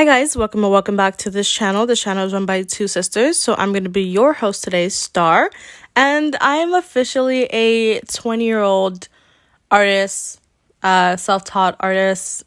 Hi guys, welcome back to this channel. This channel is run by two sisters, so I'm going to be your host today, Star, and I am officially a 20-year-old artist, self-taught artist.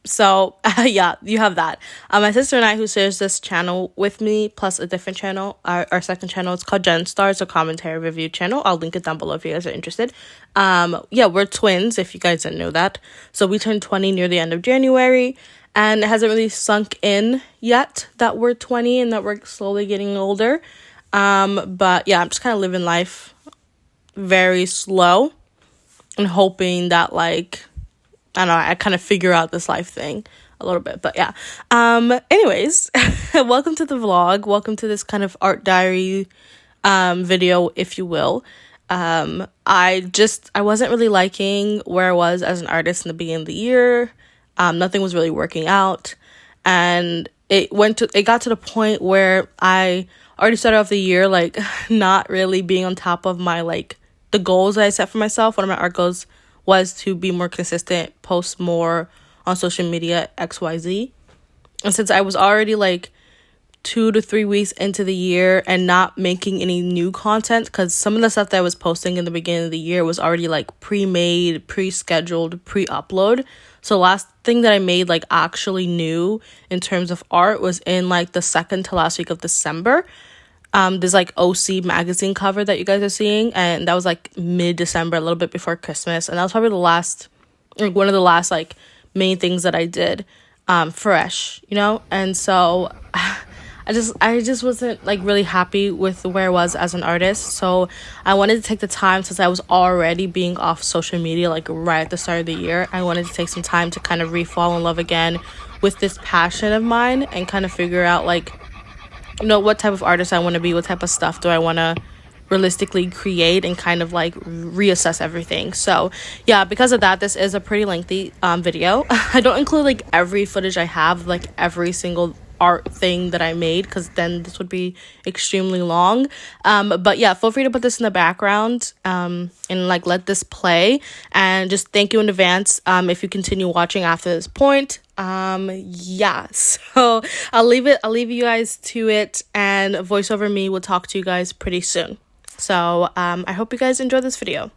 So yeah, you have that. My sister and I, who shares this channel with me, plus a different channel, our second channel, it's called Gen Star. It's a commentary review channel. I'll link it down below if you guys are interested. Yeah, we're twins, if you guys didn't know that. So we turned 20 near the end of January, and it hasn't really sunk in yet that we're 20 and that we're slowly getting older. But yeah, I'm just kind of living life very slow and hoping that, like, I don't know, I kind of figure out this life thing a little bit, but yeah. Anyways, welcome to the vlog. Welcome to this kind of art diary video, if you will. I wasn't really liking where I was as an artist in the beginning of the year. Nothing was really working out, and it got to the point where I already started off the year like not really being on top of my, like, the goals that I set for myself. One of my art goals was to be more consistent, post more on social media, XYZ. And since I was already like 2 to 3 weeks into the year and not making any new content, because some of the stuff that I was posting in the beginning of the year was already like pre-made, pre-scheduled, pre-upload. So last thing that I made like actually new in terms of art was in like the second to last week of December. There's like OC magazine cover that you guys are seeing, and that was like mid-December, a little bit before Christmas, and that was probably one of the last like main things that I did fresh, you know. And so I just wasn't like really happy with where I was as an artist. So I wanted to take the time, since I was already being off social media like right at the start of the year, I wanted to take some time to kind of re-fall in love again with this passion of mine and kind of figure out, like, you know, what type of artist I want to be, what type of stuff do I want to realistically create, and kind of like reassess everything. So yeah, because of that, this is a pretty lengthy video. I don't include like every footage I have, like every single art thing that I made, because then this would be extremely long. But yeah, feel free to put this in the background and like let this play, and just thank you in advance if you continue watching after this point. Yeah, so I'll leave you guys to it, and voice over me will talk to you guys pretty soon. So I hope you guys enjoy this video.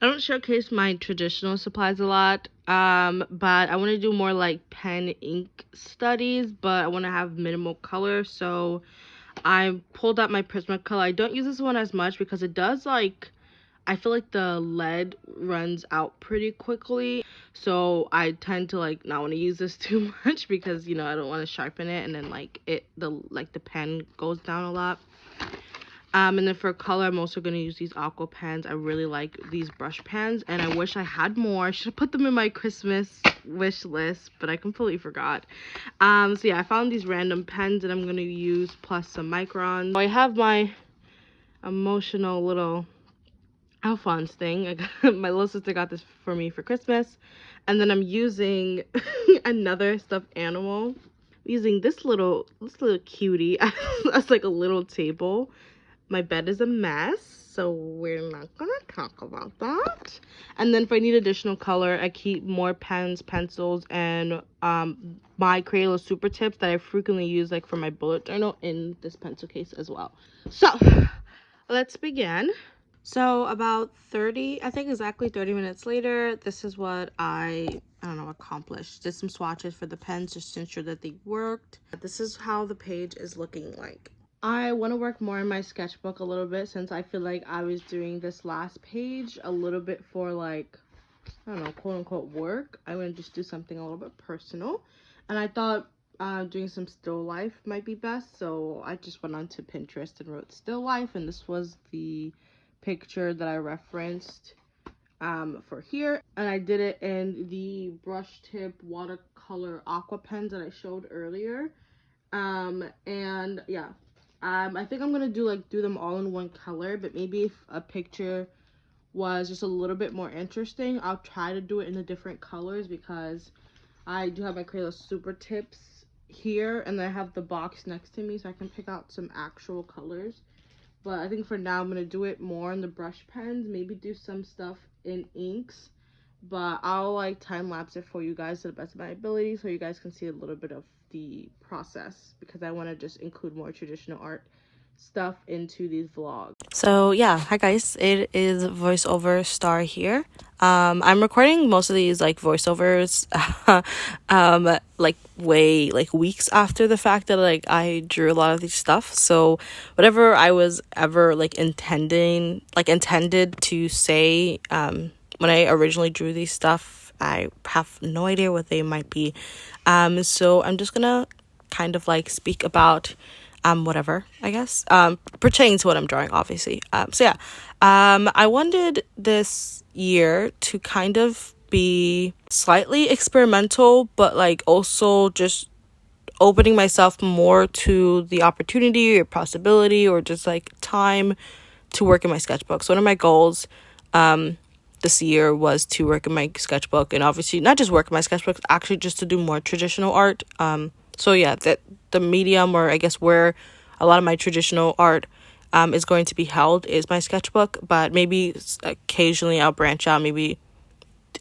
I don't showcase my traditional supplies a lot, but I want to do more like pen ink studies, but I want to have minimal color. So I pulled out my Prismacolor. I don't use this one as much because it does, like, I feel like the lead runs out pretty quickly, so I tend to like not want to use this too much, because, you know, I don't want to sharpen it and then like the pen goes down a lot. And then for color, I'm also going to use these aqua pens. I really like these brush pens, and I wish I had more. I should have put them in my Christmas wish list, but I completely forgot. So yeah, I found these random pens that I'm going to use, plus some microns. I have my emotional little Alphonse thing. My little sister got this for me for Christmas. And then I'm using another stuffed animal. I'm using this little cutie as like a little table. My bed is a mess, so we're not gonna talk about that. And then if I need additional color, I keep more pens, pencils, and my Crayola super tips that I frequently use, like for my bullet journal, in this pencil case as well. So let's begin. So about 30, I think exactly 30 minutes later, this is what I don't know, accomplished. Did some swatches for the pens just to ensure that they worked. This is how the page is looking like. I want to work more in my sketchbook a little bit since I feel like I was doing this last page a little bit for like, I don't know, quote unquote work. I want to just do something a little bit personal. And I thought doing some still life might be best. So I just went onto Pinterest and wrote still life. And this was the picture that I referenced for here. And I did it in the brush tip watercolor aqua pens that I showed earlier. And yeah, I think I'm gonna do them all in one color, but maybe if a picture was just a little bit more interesting, I'll try to do it in the different colors because I do have my Crayola Super Tips here, and then I have the box next to me so I can pick out some actual colors. But I think for now I'm gonna do it more in the brush pens, maybe do some stuff in inks, but I'll like time lapse it for you guys to the best of my ability so you guys can see a little bit of the process because I want to just include more traditional art stuff into these vlogs. So yeah, hi guys, it is voiceover Star here. I'm recording most of these like voiceovers like way like weeks after the fact that like I drew a lot of these stuff. So whatever I was ever like intended to say when I originally drew these stuff, I have no idea what they might be. So I'm just gonna kind of like speak about whatever, I guess, pertaining to what I'm drawing, obviously. So yeah, I wanted this year to kind of be slightly experimental, but like also just opening myself more to the opportunity or possibility or just like time to work in my sketchbook. So one of my goals this year was to work in my sketchbook, and obviously not just work in my sketchbook, actually just to do more traditional art. So yeah, that the medium, or I guess where a lot of my traditional art is going to be held, is my sketchbook. But maybe occasionally I'll branch out, maybe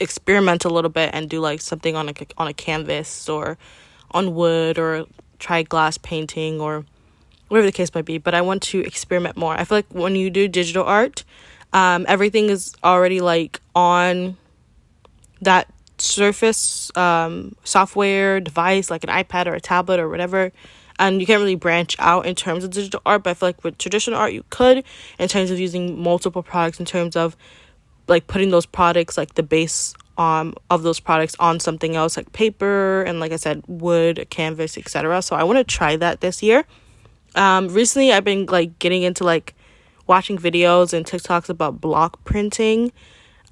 experiment a little bit and do like something on a canvas or on wood, or try glass painting or whatever the case might be. But I want to experiment more. I feel like when you do digital art, everything is already like on that surface software device, like an iPad or a tablet or whatever, and you can't really branch out in terms of digital art. But I feel like with traditional art you could, in terms of using multiple products, in terms of like putting those products, like the base of those products, on something else like paper and, like I said, wood, canvas, etc. So I want to try that this year. Recently I've been like getting into like watching videos and TikToks about block printing,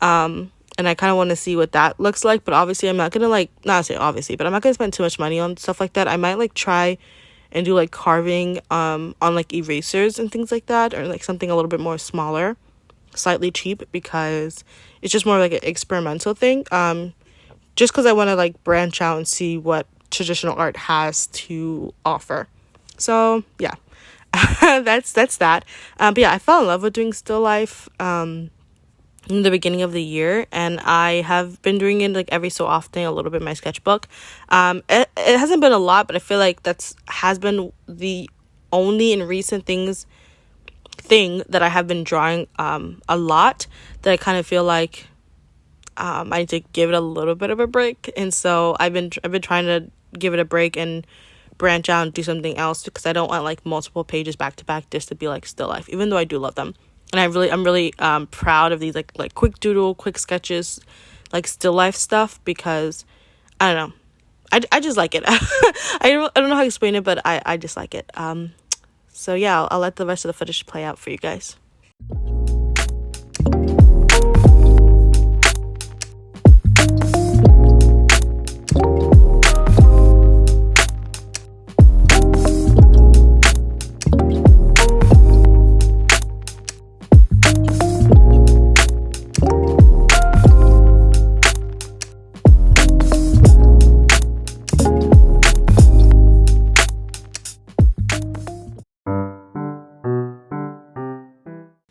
and I kind of want to see what that looks like. But obviously I'm not gonna like, not say obviously, but I'm not gonna spend too much money on stuff like that. I might like try and do like carving on like erasers and things like that, or like something a little bit more smaller, slightly cheap, because it's just more like an experimental thing, just because I want to like branch out and see what traditional art has to offer. So yeah, that's that. But yeah, I fell in love with doing still life in the beginning of the year, and I have been doing it like every so often, a little bit in my sketchbook. It hasn't been a lot, but I feel like that's has been the only in recent thing that I have been drawing a lot, that I kind of feel like I need to give it a little bit of a break. And so I've been trying to give it a break and branch out and do something else, because I don't want like multiple pages back to back just to be like still life, even though I do love them. And I'm really proud of these like quick doodle, quick sketches, like still life stuff, because I don't know, I just like it. I don't know how to explain it, but I just like it. So yeah, I'll let the rest of the footage play out for you guys.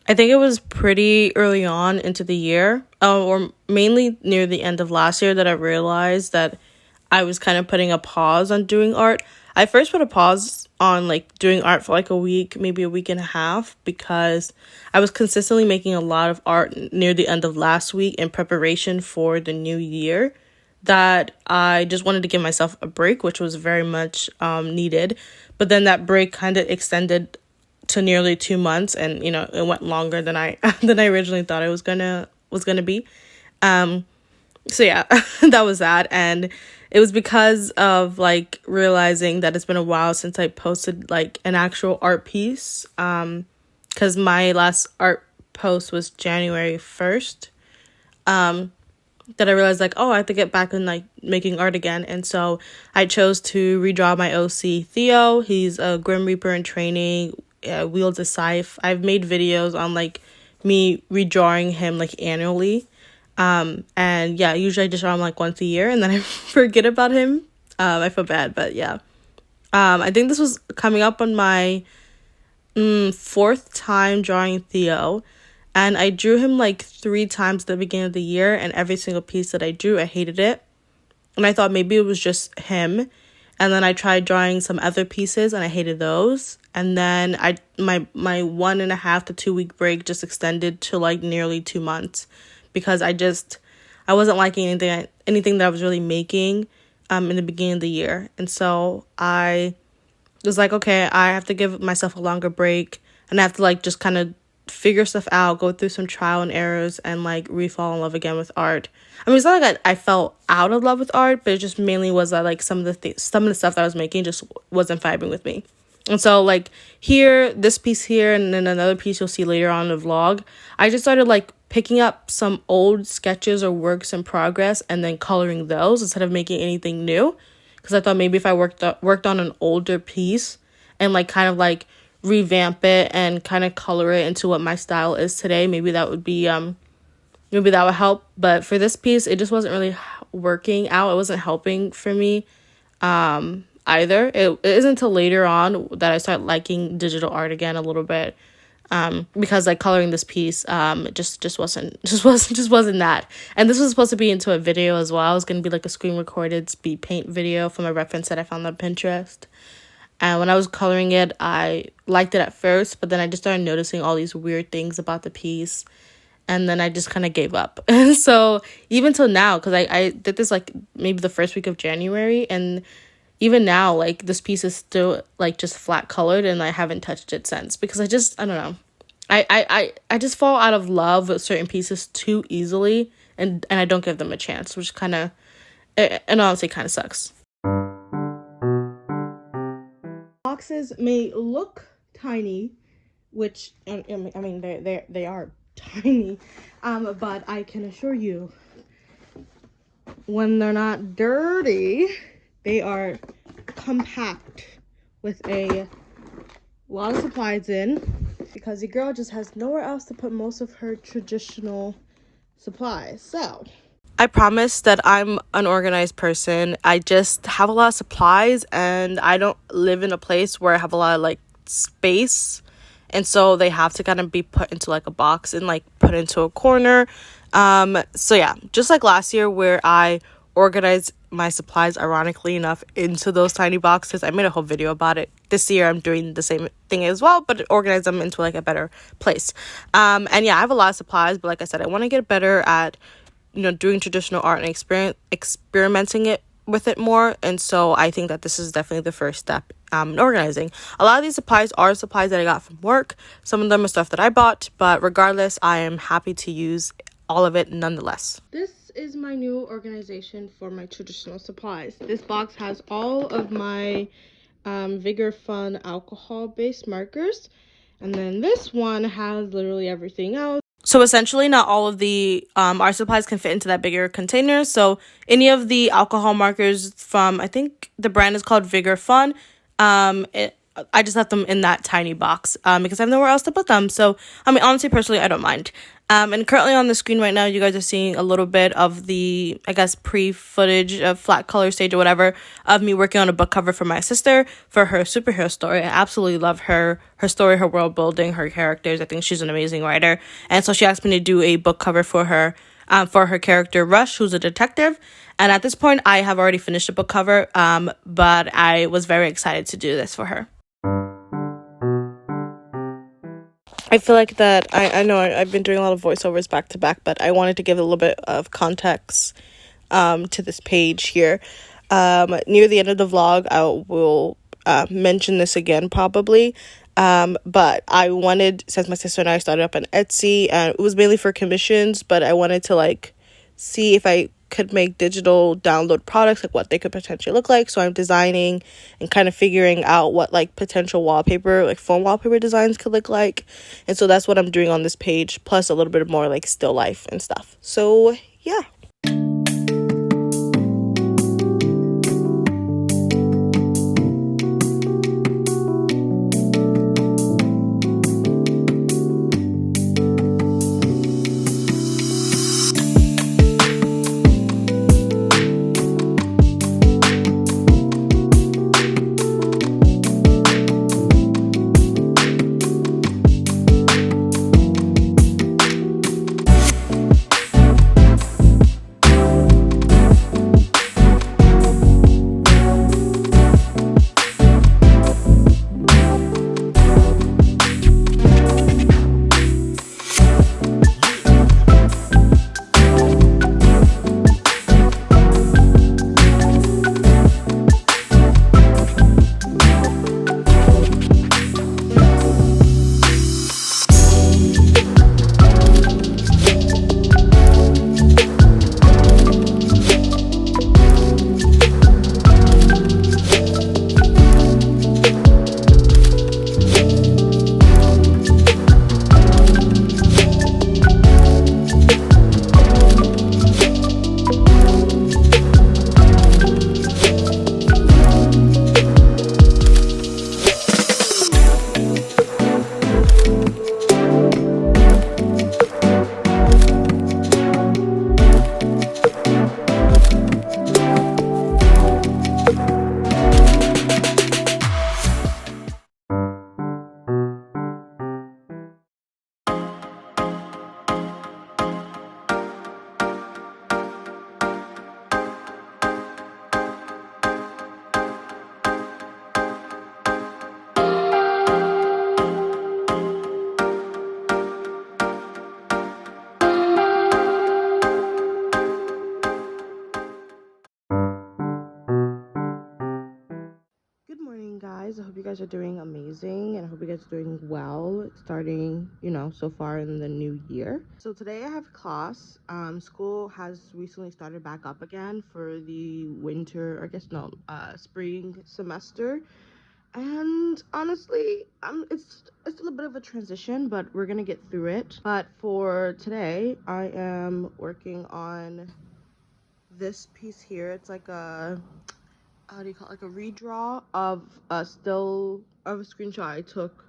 I think it was pretty early on into the year, or mainly near the end of last year, that I realized that I was kind of putting a pause on doing art. I first put a pause on like doing art for like a week, maybe a week and a half, because I was consistently making a lot of art near the end of last week in preparation for the new year, that I just wanted to give myself a break, which was very much needed. But then that break kind of extended to nearly 2 months, and it went longer than I than I originally thought it was gonna be. So yeah, that was that. And it was because of like realizing that it's been a while since I posted like an actual art piece, because my last art post was January 1st, that I realized like, oh, I have to get back in like making art again. And so I chose to redraw my OC Theo. He's a Grim Reaper in training, wields a scythe. I've made videos on like me redrawing him like annually. And yeah, usually I just draw him like once a year and then I forget about him. I feel bad, but yeah. I think this was coming up on my fourth time drawing Theo, and I drew him like 3 times at the beginning of the year, and every single piece that I drew, I hated it. And I thought maybe it was just him. And then I tried drawing some other pieces and I hated those. And then my 1.5 to 2 week break just extended to like nearly 2 months, because I wasn't liking anything that I was really making in the beginning of the year. And so I was like, okay, I have to give myself a longer break, and I have to like just kind of figure stuff out, go through some trial and errors, and like re-fall in love again with art. I mean, it's not like I fell out of love with art, but it just mainly was that like some of the stuff that I was making just wasn't vibing with me. And so like here, this piece here, and then another piece you'll see later on in the vlog, I just started like picking up some old sketches or works in progress and then coloring those instead of making anything new. Because I thought maybe if I worked on an older piece and like kind of like revamp it and kind of color it into what my style is today, maybe that would be maybe that would help. But for this piece, it just wasn't really working out. It wasn't helping for me either. It isn't until later on that I started liking digital art again a little bit, because like coloring this piece just wasn't that. And this was supposed to be into a video as well. It was going to be like a screen recorded speed paint video from a reference that I found on Pinterest. And when I was coloring it, I liked it at first, but then I just started noticing all these weird things about the piece, and then I just kind of gave up. And so even till now, because I did this like maybe the first week of January, and even now, like, this piece is still like just flat colored, and I haven't touched it since, because I don't know, I just fall out of love with certain pieces too easily, and I don't give them a chance, which kind of, and honestly kind of sucks. Boxes may look tiny, which I mean they are tiny, but I can assure you, when they're not dirty, they are compact with a lot of supplies in, because the girl just has nowhere else to put most of her traditional supplies. So I promise that I'm an organized person. I just have a lot of supplies, and I don't live in a place where I have a lot of like space, and so they have to kind of be put into like a box and like put into a corner. So yeah, just like last year where I organized my supplies, ironically enough, into those tiny boxes. I made a whole video about it. This year I'm doing the same thing as well, but organize them into like a better place. And yeah, I have a lot of supplies, but like I said, I want to get better at doing traditional art and experimenting it with it more. And so I think that this is definitely the first step in organizing. A lot of these supplies are supplies that I got from work. Some of them are stuff that I bought, but regardless, I am happy to use all of it nonetheless. This is my new organization for my traditional supplies. This box has all of my Vigor Fun alcohol-based markers, and then this one has literally everything else. So essentially, not all of the art supplies can fit into that bigger container. So any of the alcohol markers from, I think the brand is called Vigor Fun, I just left them in that tiny box because I have nowhere else to put them. So, I mean, honestly, personally, I don't mind. And currently on the screen right now, you guys are seeing a little bit of the, I guess, pre-footage of flat color stage or whatever of me working on a book cover for my sister for her superhero story. I absolutely love her story, her world building, her characters. I think she's an amazing writer. And so she asked me to do a book cover for her character Rush, who's a detective. And at this point, I have already finished the book cover, but I was very excited to do this for her. I feel like that I know I've been doing a lot of voiceovers back to back, but I wanted to give a little bit of context to this page here. Near the end of the vlog, I will mention this again probably. But I wanted, since my sister and I started up on Etsy, and it was mainly for commissions, but I wanted to like see if I could make digital download products, like what they could potentially look like. So I'm designing and kind of figuring out what like potential wallpaper, like phone wallpaper designs could look like. And so that's what I'm doing on this page, plus a little bit more like still life and stuff. So yeah. Good morning, guys. I hope you guys are doing amazing, and I hope you guys are doing well, starting, so far in the new year. So today I have class. School has recently started back up again for the winter, I guess no, spring semester. And honestly, it's a little bit of a transition, but we're gonna get through it. But for today, I am working on this piece here. It's like a, how do you call it, like a redraw of a screenshot I took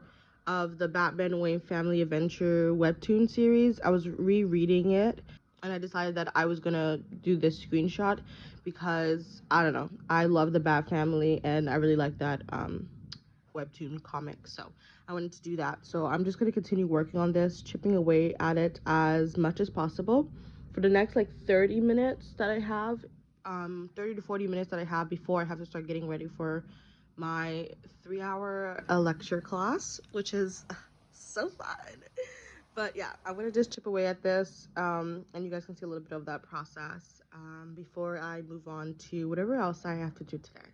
of the Batman Wayne Family Adventure webtoon series. I was rereading it, and I decided that I was gonna do this screenshot because I don't know, I love the Bat Family and I really like that webtoon comic, so I wanted to do that. So I'm just going to continue working on this, chipping away at it as much as possible for the next like 30 minutes that I have, 30 to 40 minutes that I have before I have to start getting ready for my 3 hour lecture class, which is so fun. But yeah, I'm gonna just chip away at this, and you guys can see a little bit of that process before I move on to whatever else I have to do today.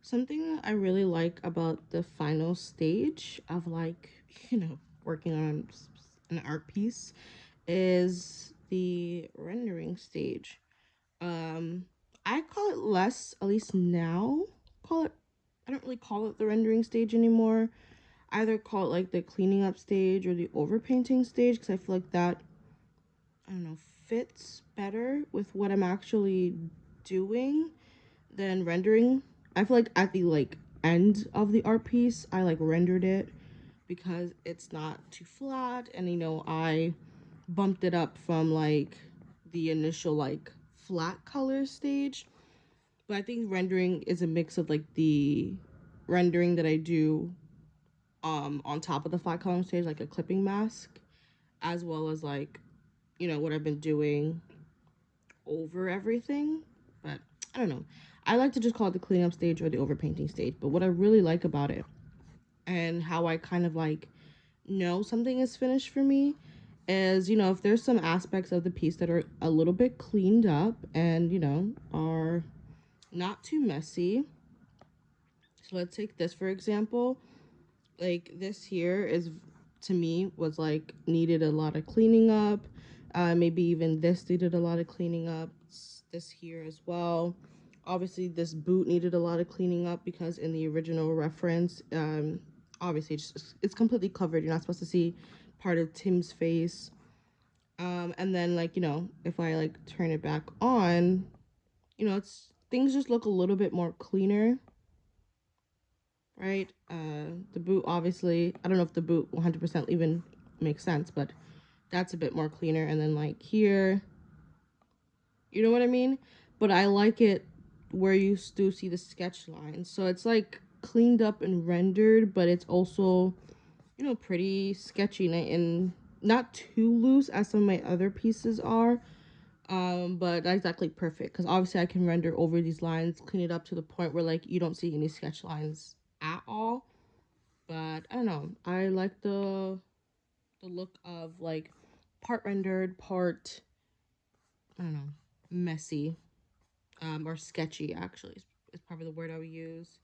Something I really like about the final stage of like, working on an art piece is the rendering stage. Um, I call it less, at least now, call it, I don't really call it the rendering stage anymore. I either call it like the cleaning up stage or the overpainting stage because I feel like that, I don't know, fits better with what I'm actually doing than rendering. I feel like at the like end of the art piece, I like rendered it because it's not too flat, and I bumped it up from like the initial like flat color stage. But I think rendering is a mix of like the rendering that I do on top of the flat coloring stage, like a clipping mask, as well as like, what I've been doing over everything. But I don't know. I like to just call it the cleanup stage or the overpainting stage. But what I really like about it and how I kind of like know something is finished for me is, if there's some aspects of the piece that are a little bit cleaned up and, are not too messy. So let's take this for example. Like this here is, to me, was like needed a lot of cleaning up. Maybe even this needed a lot of cleaning up. This here as well. Obviously this boot needed a lot of cleaning up because in the original reference, obviously it's completely covered. You're not supposed to see part of Tim's face. And then like, if I like turn it back on, it's things just look a little bit more cleaner, right? The boot, obviously, I don't know if the boot 100% even makes sense, but that's a bit more cleaner. And then like here, you know what I mean? But I like it where you still see the sketch lines. So it's like cleaned up and rendered, but it's also, pretty sketchy and not too loose as some of my other pieces are. But not exactly perfect because obviously I can render over these lines, clean it up to the point where like you don't see any sketch lines at all. But I don't know. I like the look of like part rendered, part, I don't know, messy, or sketchy actually is probably the word I would use.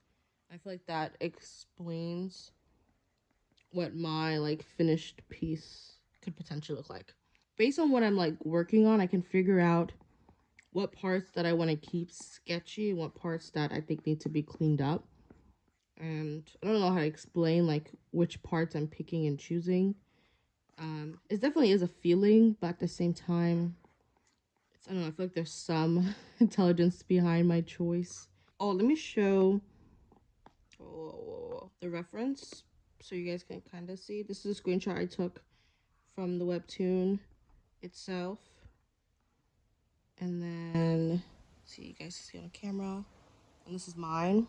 I feel like that explains what my like finished piece could potentially look like. Based on what I'm like working on, I can figure out what parts that I want to keep sketchy and what parts that I think need to be cleaned up. And I don't know how to explain like which parts I'm picking and choosing. It definitely is a feeling, but at the same time, I don't know, I feel like there's some intelligence behind my choice. Oh, let me show the reference so you guys can kind of see. This is a screenshot I took from the webtoon itself. And then, see, you guys see on camera. And this is mine.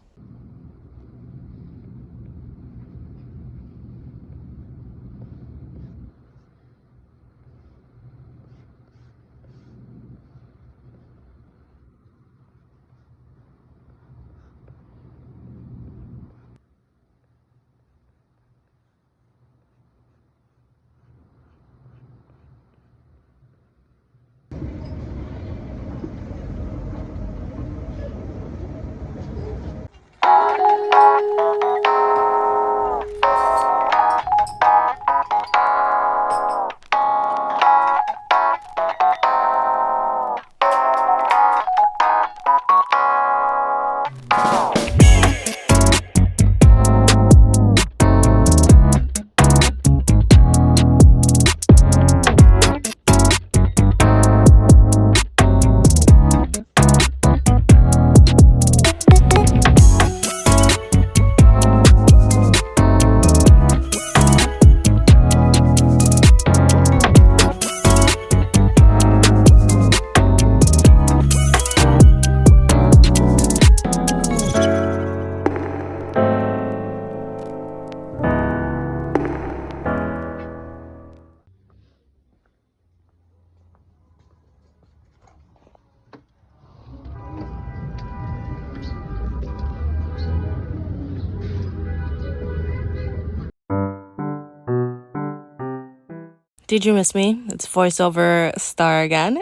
Did you miss me? It's voiceover star again.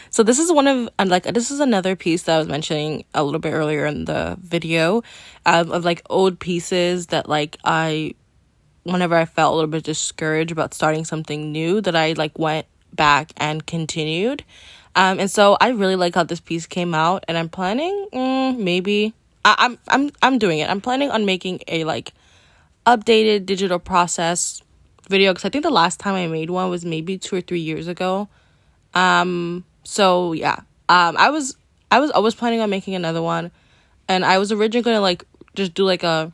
So this is one of like this is another piece that I was mentioning a little bit earlier in the video, of like old pieces that like whenever I felt a little bit discouraged about starting something new, that I like went back and continued. And so I really like how this piece came out, and I'm planning, maybe I'm doing it. I'm planning on making a like updated digital process video because I think the last time I made one was maybe 2 or 3 years ago. So yeah, I was always planning on making another one, and I was originally gonna like just do like a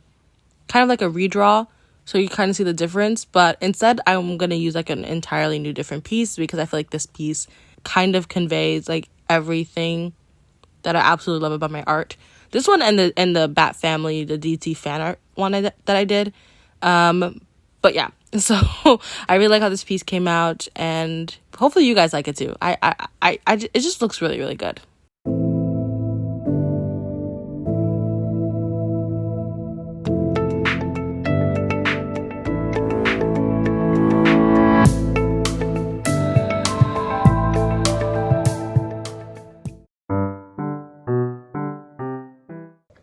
kind of like a redraw so you kind of see the difference, but instead I'm gonna use like an entirely new different piece because I feel like this piece kind of conveys like everything that I absolutely love about my art. This one and the Bat Family, the DT fan art one that I did. But yeah, so I really like how this piece came out, and hopefully you guys like it too. It just looks really, really good.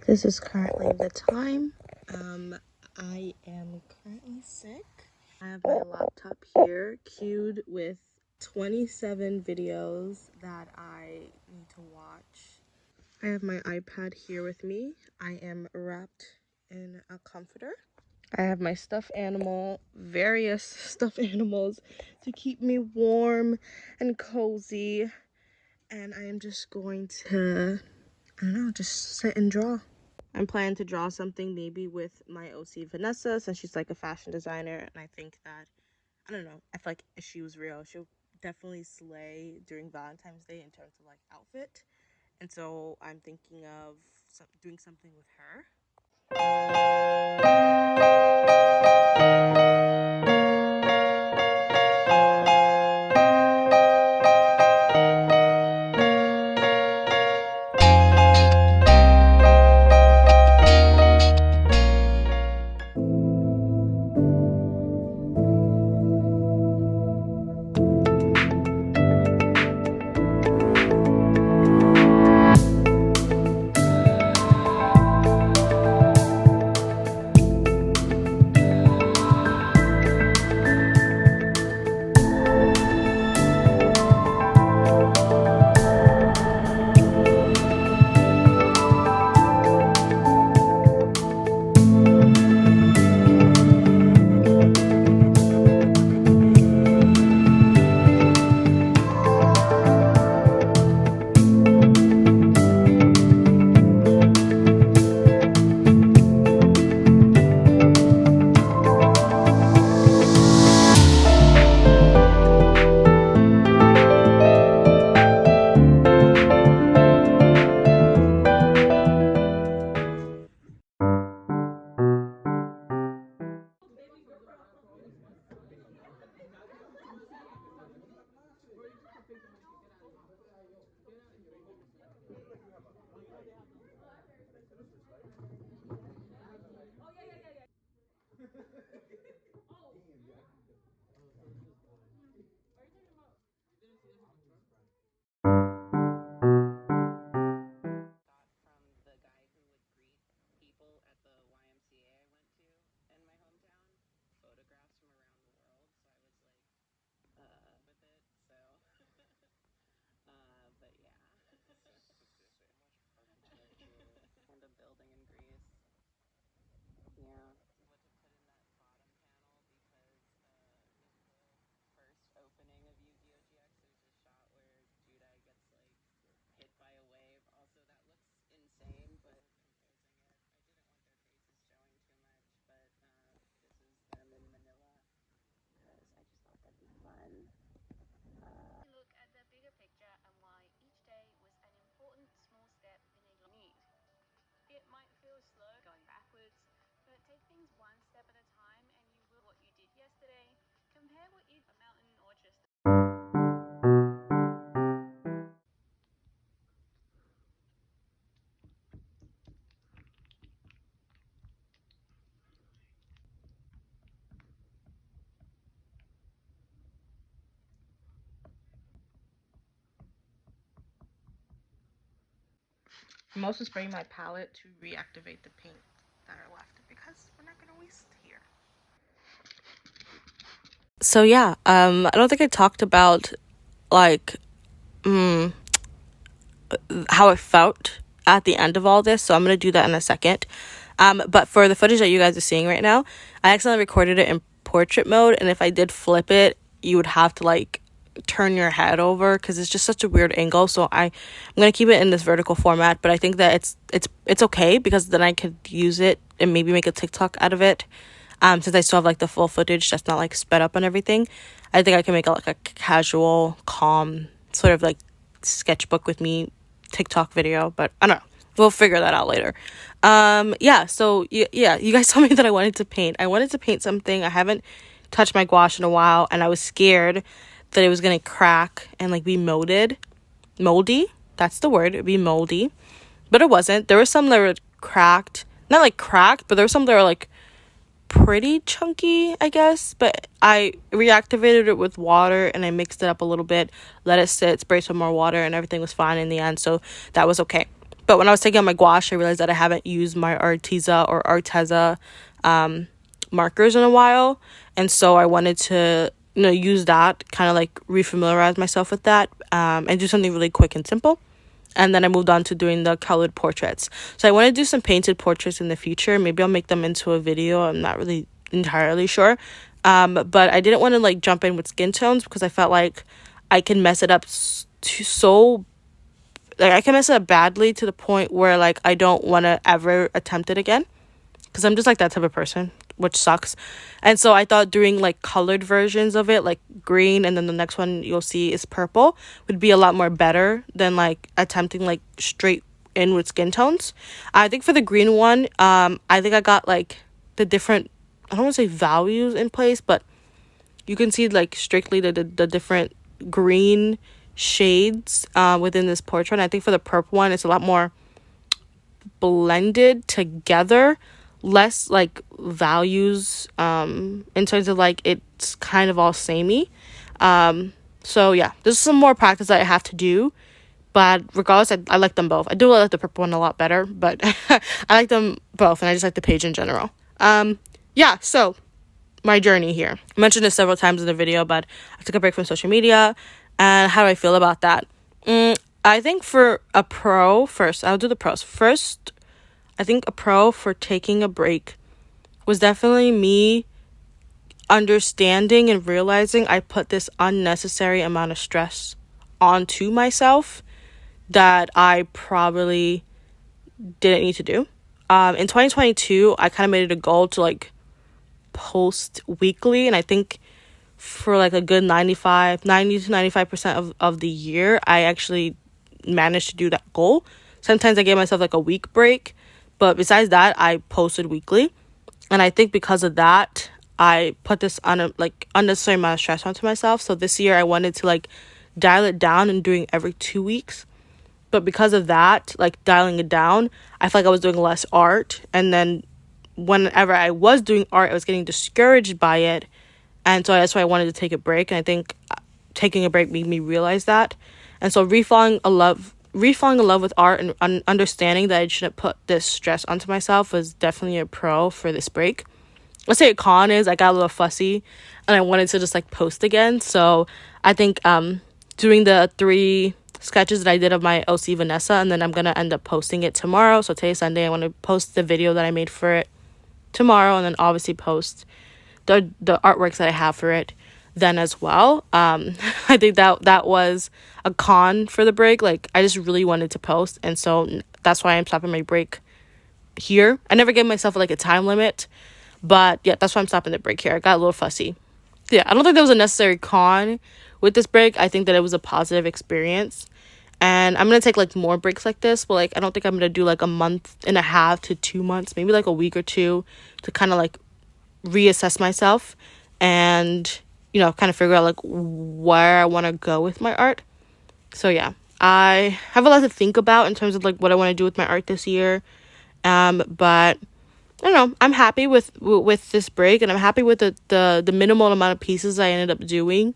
This is currently the time. I am currently sick. I have my laptop here queued with 27 videos that I need to watch. I have my iPad here with me. I am wrapped in a comforter. I have my stuffed animal, various stuffed animals to keep me warm and cozy. And I am just going to, I don't know, just sit and draw. I'm planning to draw something maybe with my OC Vanessa, since she's like a fashion designer, and I think that, I don't know, I feel like if she was real, she'll definitely slay during Valentine's Day in terms of like outfit. And so I'm thinking of doing something with her. I'm also spraying my palette to reactivate the paint that are left because we're not gonna waste here. So yeah, I don't think I talked about like how I felt at the end of all this, so I'm gonna do that in a second. But for the footage that you guys are seeing right now, I accidentally recorded it in portrait mode, and if I did flip it, you would have to like turn your head over because it's just such a weird angle. So I'm gonna keep it in this vertical format, but I think that it's okay because then I could use it and maybe make a TikTok out of it. Since I still have like the full footage that's not like sped up and everything, I think I can make like a casual, calm sort of like sketchbook with me TikTok video, but I don't know. We'll figure that out later. Yeah, so yeah, you guys told me that I wanted to paint. I wanted to paint something. I haven't touched my gouache in a while, and I was scared that it was gonna crack and like be moldy. That's the word. It'd be moldy, but it wasn't. There were some that were cracked, not like cracked, but there were some that were like pretty chunky, I guess. But I reactivated it with water and I mixed it up a little bit, let it sit, sprayed some more water, and everything was fine in the end, so that was okay. But when I was taking out my gouache, I realized that I haven't used my Arteza markers in a while, and so I wanted to use that, kind of like refamiliarize myself with that, and do something really quick and simple. And then I moved on to doing the colored portraits. So I want to do some painted portraits in the future. Maybe I'll make them into a video. I'm not really entirely sure. But I didn't want to like jump in with skin tones because I felt like I can mess it up I can mess it up badly to the point where like I don't want to ever attempt it again, because I'm just like that type of person, which sucks. And so I thought doing like colored versions of it, like green, and then the next one you'll see is purple, would be a lot more better than like attempting like straight in with skin tones. I think for the green one, I think I got like the different, I don't want to say values in place, but you can see like strictly the different green shades within this portrait. And I think for the purple one, it's a lot more blended together, less like values in terms of like it's kind of all samey. So yeah, there's some more practice that I have to do, but regardless, I like them both. I do like the purple one a lot better, but I like them both, and I just like the page in general. Yeah, so my journey here, I mentioned this several times in the video, but I took a break from social media. And how do I feel about that? I think for a pro, first I'll do the pros first. I think a pro for taking a break was definitely me understanding and realizing I put this unnecessary amount of stress onto myself that I probably didn't need to do. In 2022, I kind of made it a goal to like post weekly, and I think for like a good 90 to 95% of the year, I actually managed to do that goal. Sometimes I gave myself like a week break, but besides that, I posted weekly. And I think because of that, I put this on like unnecessary amount of stress onto myself. So this year I wanted to like dial it down and doing every 2 weeks. But because of that, like dialing it down, I felt like I was doing less art. And then whenever I was doing art, I was getting discouraged by it. And so that's why I wanted to take a break. And I think taking a break made me realize that. And so refalling in love with art and understanding that I shouldn't put this stress onto myself was definitely a pro for this break. Let's say a con is I got a little fussy and I wanted to just like post again. So I think doing the 3 sketches that I did of my OC Vanessa, and then I'm going to end up posting it tomorrow. So today's Sunday. I want to post the video that I made for it tomorrow, and then obviously post the artworks that I have for it then as well. I think that was a con for the break. Like I just really wanted to post, and so that's why I'm stopping my break here. I never gave myself like a time limit, but yeah, that's why I'm stopping the break here. I got a little fussy. Yeah, I don't think there was a necessary con with this break. I think that it was a positive experience, and I'm gonna take like more breaks like this, but like I don't think I'm gonna do like a month and a half to 2 months, maybe like a week or two, to kind of like reassess myself and kind of figure out like where I want to go with my art. So yeah, I have a lot to think about in terms of like what I want to do with my art this year, but I don't know, I'm happy with this break, and I'm happy with the minimal amount of pieces I ended up doing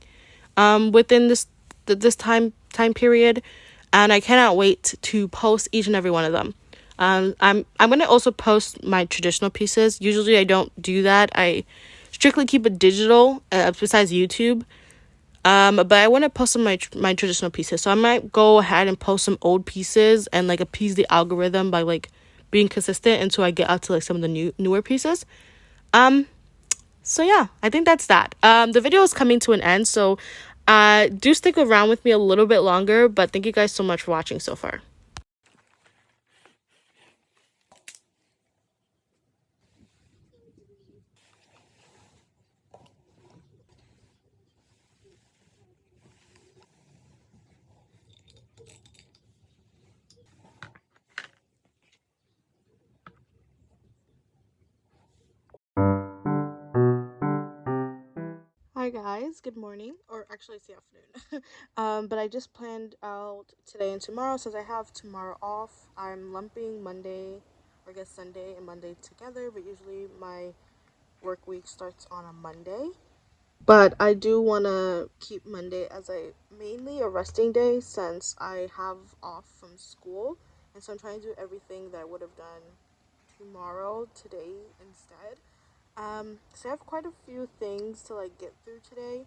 within this time period, and I cannot wait to post each and every one of them. I'm gonna also post my traditional pieces. Usually I don't do that. I strictly keep it digital, besides YouTube. But I want to post some of my traditional pieces. So I might go ahead and post some old pieces and like appease the algorithm by like being consistent until I get out to like some of the newer pieces. So yeah, I think that's that. The video is coming to an end, so do stick around with me a little bit longer, but thank you guys so much for watching so far. guys, good morning, or actually it's the afternoon. But I just planned out today and tomorrow since I have tomorrow off. I'm lumping Monday, or I guess Sunday and Monday together, but usually my work week starts on a Monday. But I do want to keep Monday as a mainly a resting day since I have off from school, and so I'm trying to do everything that I would have done tomorrow today instead. So I have quite a few things to like get through today.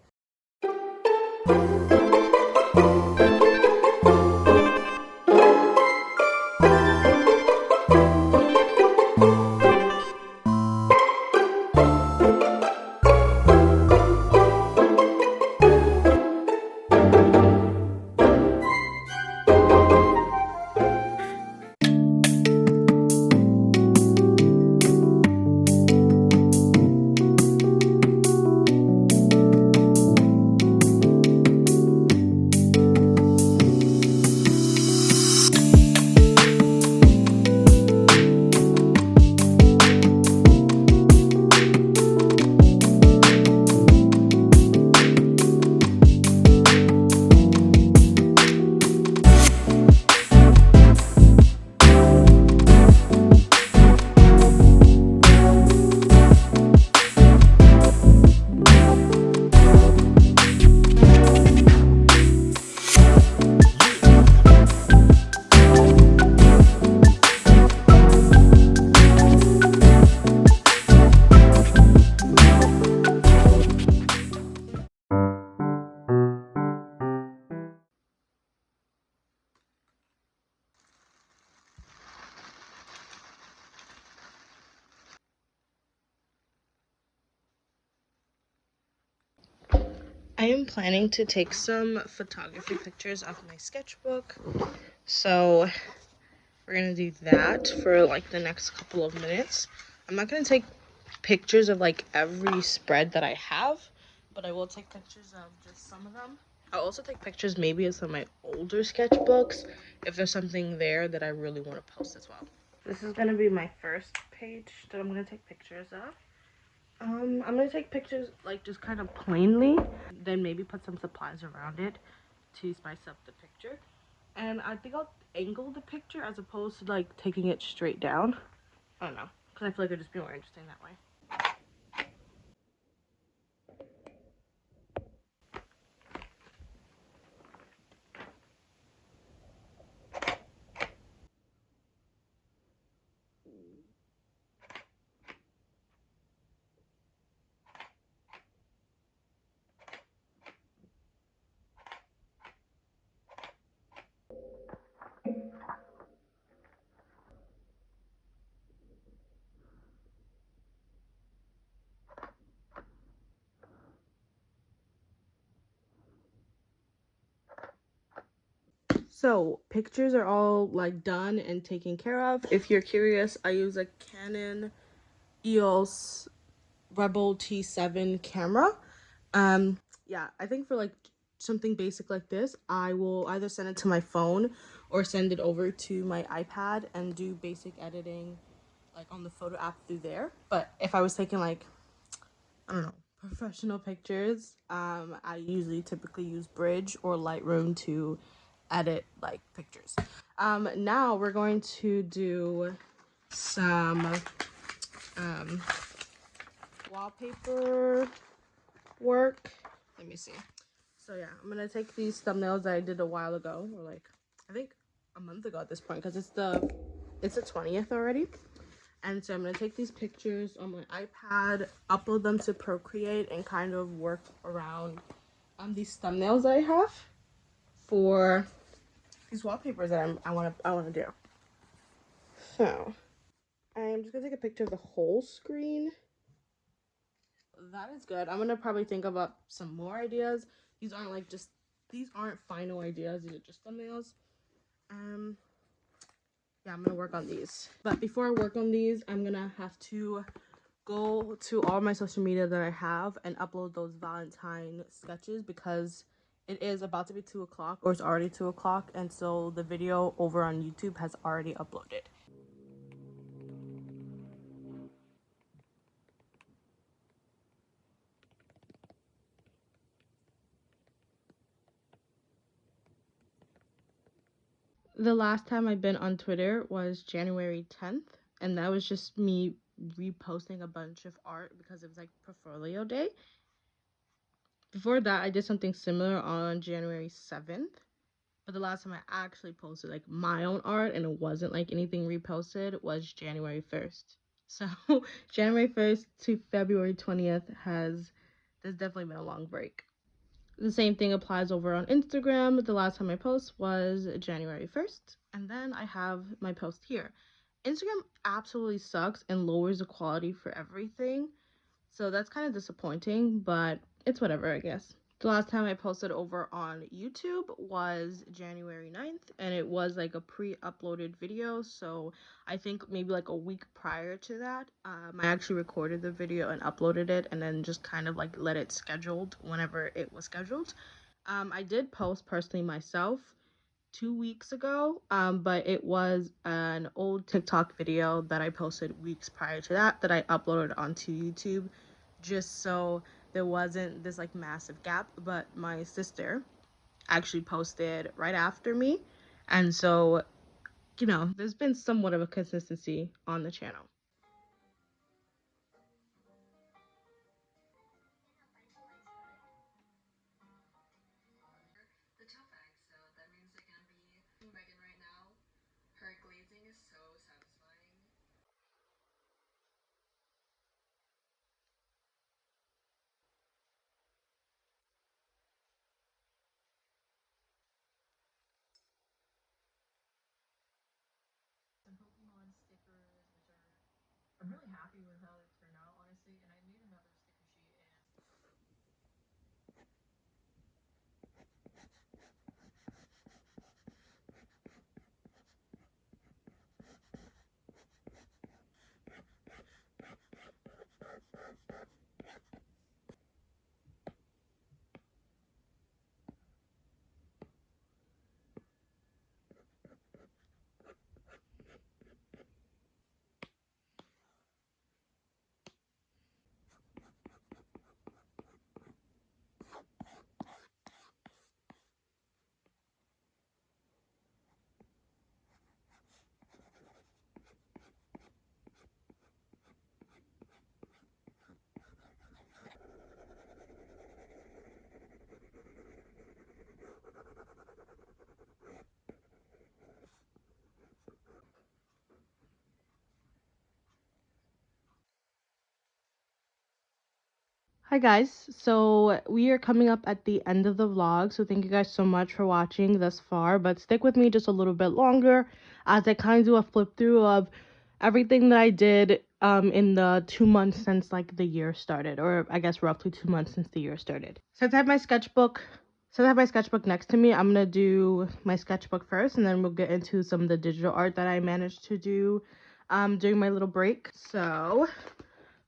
I am planning to take some photography pictures of my sketchbook. So we're gonna do that for like the next couple of minutes. I'm not gonna take pictures of like every spread that I have, but I will take pictures of just some of them. I'll also take pictures maybe of some of my older sketchbooks if there's something there that I really want to post as well. This is gonna be my first page that I'm gonna take pictures of. I'm gonna take pictures like just kind of plainly, then maybe put some supplies around it to spice up the picture. And I think I'll angle the picture as opposed to like taking it straight down. I don't know, because I feel like it'd just be more interesting that way. So pictures are all like done and taken care of. If you're curious, I use a Canon EOS Rebel T7 camera. Yeah, I think for like something basic like this, I will either send it to my phone or send it over to my iPad and do basic editing like on the photo app through there. But if I was taking like, I don't know, professional pictures, I usually typically use Bridge or Lightroom to edit like pictures. Now we're going to do some wallpaper work. Let me see. So yeah, I'm gonna take these thumbnails that I did a while ago, or like I think a month ago at this point, because it's the 20th already. And so I'm gonna take these pictures on my iPad, upload them to Procreate, and kind of work around these thumbnails that I have for these wallpapers that I wanna do. So I'm just gonna take a picture of the whole screen. That is good. I'm gonna probably think about some more ideas. These aren't final ideas, these are just thumbnails. Yeah, I'm gonna work on these. But before I work on these, I'm gonna have to go to all my social media that I have and upload those Valentine sketches because it is about to be 2 o'clock, or it's already 2 o'clock, and so the video over on YouTube has already uploaded. The last time I've been on Twitter was January 10th, and that was just me reposting a bunch of art because it was like portfolio day. Before that, I did something similar on January 7th, but the last time I actually posted like my own art and it wasn't like anything reposted was January 1st. So January 1st to February 20th there's definitely been a long break. The same thing applies over on Instagram. The last time I post was January 1st. And then I have my post here. Instagram absolutely sucks and lowers the quality for everything. So that's kind of disappointing, but it's whatever, I guess. The last time I posted over on YouTube was January 9th, and it was like a pre-uploaded video. So I think maybe like a week prior to that, I actually recorded the video and uploaded it, and then just kind of like let it scheduled whenever it was scheduled. I did post personally myself 2 weeks ago, but it was an old TikTok video that I posted weeks prior to that I uploaded onto YouTube just so there wasn't this like massive gap. But my sister actually posted right after me, and so there's been somewhat of a consistency on the channel. Hi guys, so we are coming up at the end of the vlog, so thank you guys so much for watching thus far, but stick with me just a little bit longer as I kind of do a flip through of everything that I did in the 2 months since like the year started, or I guess roughly 2 months since the year started. Since I have my sketchbook next to me, I'm gonna do my sketchbook first, and then we'll get into some of the digital art that I managed to do during my little break. So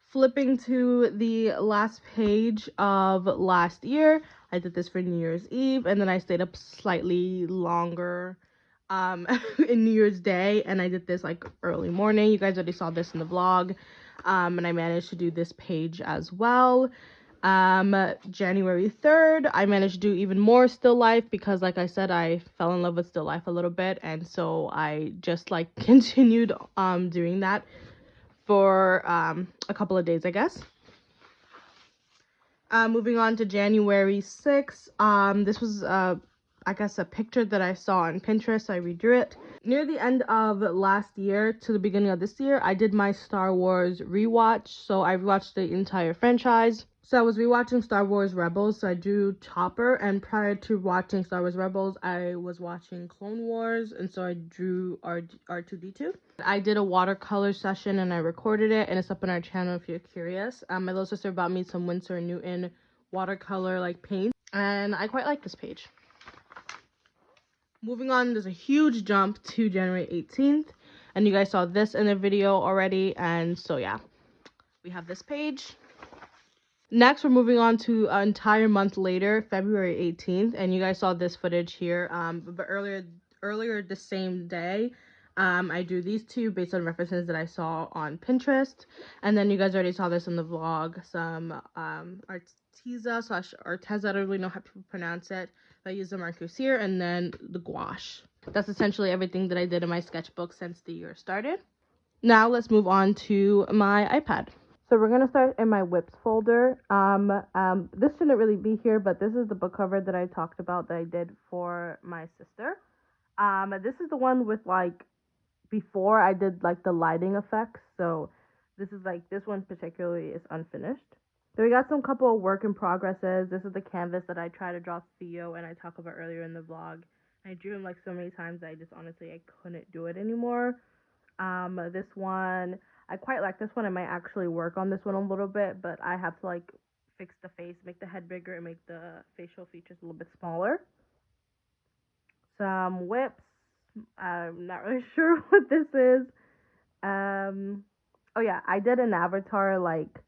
flipping to the last page of last year, I did this for New Year's Eve, and then I stayed up slightly longer in New Year's Day, and I did this like early morning. You guys already saw this in the vlog, and I managed to do this page as well. January 3rd, I managed to do even more still life because, like I said, I fell in love with still life a little bit, and so I just like continued doing that for a couple of days, I guess. Moving on to January 6th. This was, I guess, a picture that I saw on Pinterest. I redrew it. Near the end of last year to the beginning of this year, I did my Star Wars rewatch. So I rewatched the entire franchise. So I was rewatching Star Wars Rebels. So I drew Chopper. And prior to watching Star Wars Rebels, I was watching Clone Wars. And so I drew R2D2. I did a watercolor session and I recorded it. And it's up on our channel if you're curious. My little sister bought me some Winsor & Newton watercolor like paint. And I quite like this page. Moving on, there's a huge jump to January 18th, and you guys saw this in the video already, and so yeah, we have this page. Next, we're moving on to an entire month later, February 18th, and you guys saw this footage here, but earlier the same day, I drew these two based on references that I saw on Pinterest, and then you guys already saw this in the vlog, some Arteza/Arteza, I don't really know how to pronounce it, but I used the markers here, and then the gouache. That's essentially everything that I did in my sketchbook since the year started. Now let's move on to my iPad. So we're gonna start in my whips folder. This shouldn't really be here, but this is the book cover that I talked about that I did for my sister. This is the one with like before I did like the lighting effects. So this is like this one particularly is unfinished. So we got some couple of work in progresses. This is the canvas that I tried to draw Theo and I talked about earlier in the vlog. I drew him like so many times that I just honestly I couldn't do it anymore. This one I quite like this one. I might actually work on this one a little bit, but I have to like fix the face, make the head bigger, and make the facial features a little bit smaller. Some whips. I'm not really sure what this is. Oh yeah, I did an avatar like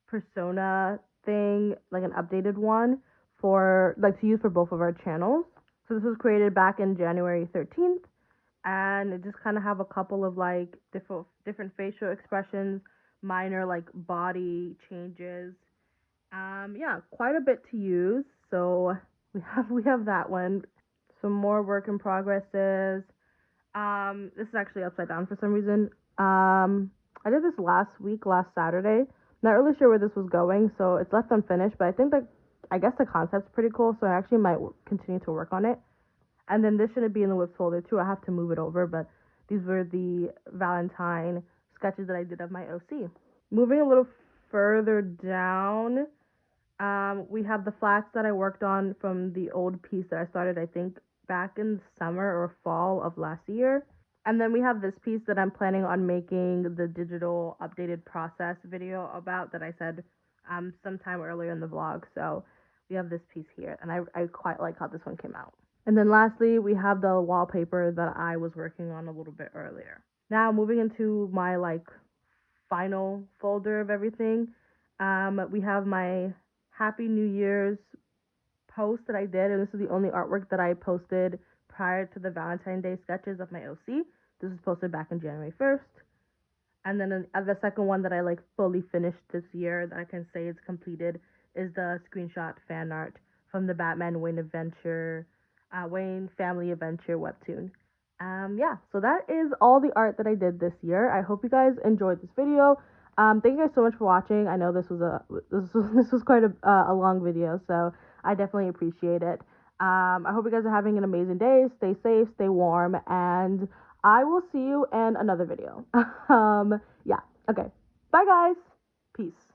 persona thing, like an updated one for like to use for both of our channels. So this was created back in January 13th, and it just kind of have a couple of like different facial expressions, minor like body changes. Yeah, quite a bit to use. So we have that one. Some more work in progresses. This is actually upside down for some reason. I did this last week, last Saturday. Not really sure where this was going, so it's left unfinished. But I think that I guess the concept's pretty cool, so I actually might continue to work on it. And then this shouldn't be in the whips folder too. I have to move it over, but these were the Valentine sketches that I did of my OC. Moving a little further down, we have the flats that I worked on from the old piece that I started, I think, back in summer or fall of last year. And then we have this piece that I'm planning on making the digital updated process video about that I said sometime earlier in the vlog. So we have this piece here, and I quite like how this one came out. And then lastly, we have the wallpaper that I was working on a little bit earlier. Now moving into my like final folder of everything, we have my Happy New Year's post that I did, and this is the only artwork that I posted prior to the Valentine's Day sketches of my OC. This was posted back in January 1st. And then the second one that I like fully finished this year that I can say is completed is the screenshot fan art from the Batman Wayne Family Adventure webtoon. Yeah, so that is all the art that I did this year. I hope you guys enjoyed this video. Thank you guys so much for watching. I know this was quite a long video, so I definitely appreciate it. I hope you guys are having an amazing day. Stay safe, stay warm, and I will see you in another video. Yeah. Okay. Bye, guys. Peace.